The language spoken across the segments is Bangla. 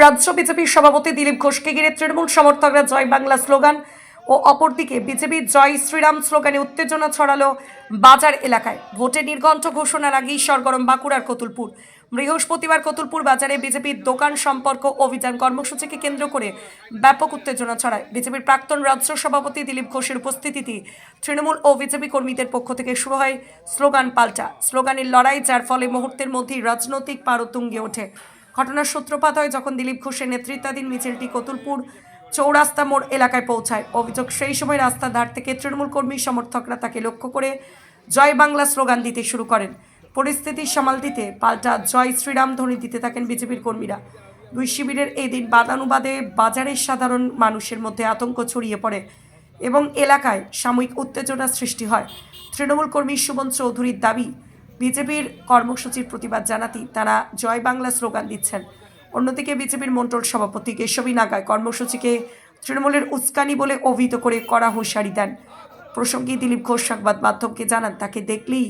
রাজ্য বিজেপির সভাপতি দিলীপ ঘোষকে ঘিরে তৃণমূল সমর্থকরা জয় বাংলা স্লোগান ও অপরদিকে বিজেপির জয় শ্রীরাম স্লোগানে উত্তেজনা ছড়ালো বাজার এলাকায়। ভোটে নির্ঘণ্ট ঘোষণার আগেই সরগরম বাঁকুড়ার কতুলপুর। বৃহস্পতিবার কতুলপুর বাজারে বিজেপির দোকান সম্পর্ক অভিযান কর্মসূচিকে কেন্দ্র করে ব্যাপক উত্তেজনা ছড়ায়। বিজেপির প্রাক্তন রাজ্য সভাপতি দিলীপ ঘোষের উপস্থিতিতে তৃণমূল ও বিজেপি কর্মীদের পক্ষ থেকে শুরু হয় স্লোগান পাল্টা স্লোগানের লড়াই, যার ফলে মুহূর্তের মধ্যেই রাজনৈতিক পারদ তুঙ্গে ওঠে। ঘটনার সূত্রপাত হয় যখন দিলীপ ঘোষের নেতৃত্বাধীন মিছিলটি কতুলপুর চৌরাস্তা মোড় এলাকায় পৌঁছায়। অভিযোগ, সেই সময় রাস্তার ধার থেকে তৃণমূল কর্মী সমর্থকরা তাকে লক্ষ্য করে জয় বাংলা স্লোগান দিতে শুরু করেন। পরিস্থিতি সামাল দিতে পাল্টা জয় শ্রীরাম ধ্বনি দিতে থাকেন বিজেপির কর্মীরা। দুই শিবিরের এই দিন বাদানুবাদে বাজারের সাধারণ মানুষের মধ্যে আতঙ্ক ছড়িয়ে পড়ে এবং এলাকায় সাময়িক উত্তেজনা সৃষ্টি হয়। তৃণমূল কর্মী সুমন চৌধুরীর দাবি, বিজেপির কর্মসূচির প্রতিবাদ জানাতেই তারা জয় বাংলা স্লোগান দিচ্ছেন। অন্যদিকে বিজেপির মণ্ডল সভাপতি কেশবী নাগায় কর্মসূচিকে তৃণমূলের উস্কানি বলে অভিহিত করে কড়া হুঁশিয়ারি দেন। প্রসঙ্গে দিলীপ ঘোষ সংবাদ মাধ্যমকে জানান, তাকে দেখলেই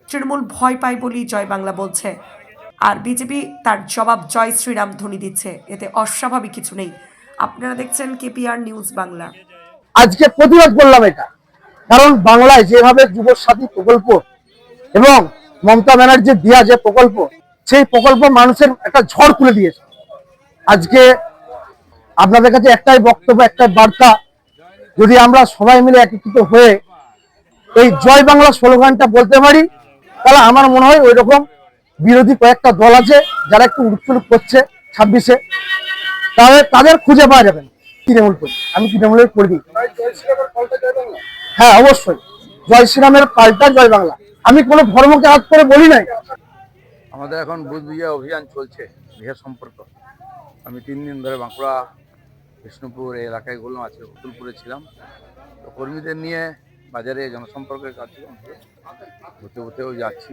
তৃণমূল ভয় পায় বলেই জয় বাংলা বলছে, আর বিজেপি তার জবাব জয় শ্রীরাম ধ্বনি দিচ্ছে। এতে অস্বাভাবিক কিছু নেই। আপনারা দেখছেন কেপিআর নিউজ বাংলা। আজকে প্রতিবাদ করলাম এটা, কারণ বাংলায় যেভাবে যুবসাথী প্রকল্প এবং মমতা ব্যানার্জির দেওয়া যে প্রকল্প, সেই প্রকল্প মানুষের একটা ঝড় তুলে দিয়েছে। আজকে আপনাদের কাছে একটাই বক্তব্য, একটাই বার্তা, যদি আমরা সবাই মিলে একত্রিত হয়ে এই জয় বাংলা স্লোগানটা বলতে পারি, তাহলে আমার মনে হয় ওই রকম বিরোধী কয়েকটা দল আছে যারা একটু উৎসুক করছে 26-এ, তাহলে তাদের খুঁজে পাওয়া যাবে না। তৃণমূল করি, আমি তৃণমূলের কর্মী। হ্যাঁ, অবশ্যই জয় শ্রীরামের পাল্টা জয় বাংলা। আমি কোনো ধর্মকে হাত করে বলি নাই। আমাদের এখন বুথ বিজয় অভিযান চলছে, বিহার সম্পর্ক। আমি 3 দিন ধরে বাঁকুড়া, বিষ্ণুপুর এই এলাকায় ঘুরলাম, আজকে কতুলপুরে ছিলাম। তো কর্মীদের নিয়ে বাজারে জনসম্পর্কের কাজ ঘুরতে ঘুরতেও যাচ্ছি।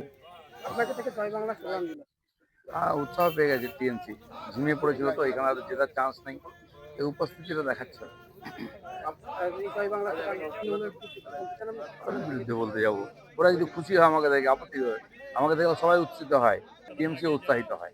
উৎসাহ পেয়ে গেছে টিএমসি, ঝিমিয়ে পড়েছিল তো, এখানে আর জেতার চান্স নেই, এই উপস্থিতিটা দেখাচ্ছে। বিরুদ্ধে বলতে যাবো, ওরা যদি খুশি হয় আমাকে দেখে, আপত্তি হয় আমাকে দেখে, সবাই উৎসাহিত হয়, টিএমসি উৎসাহিত হয়।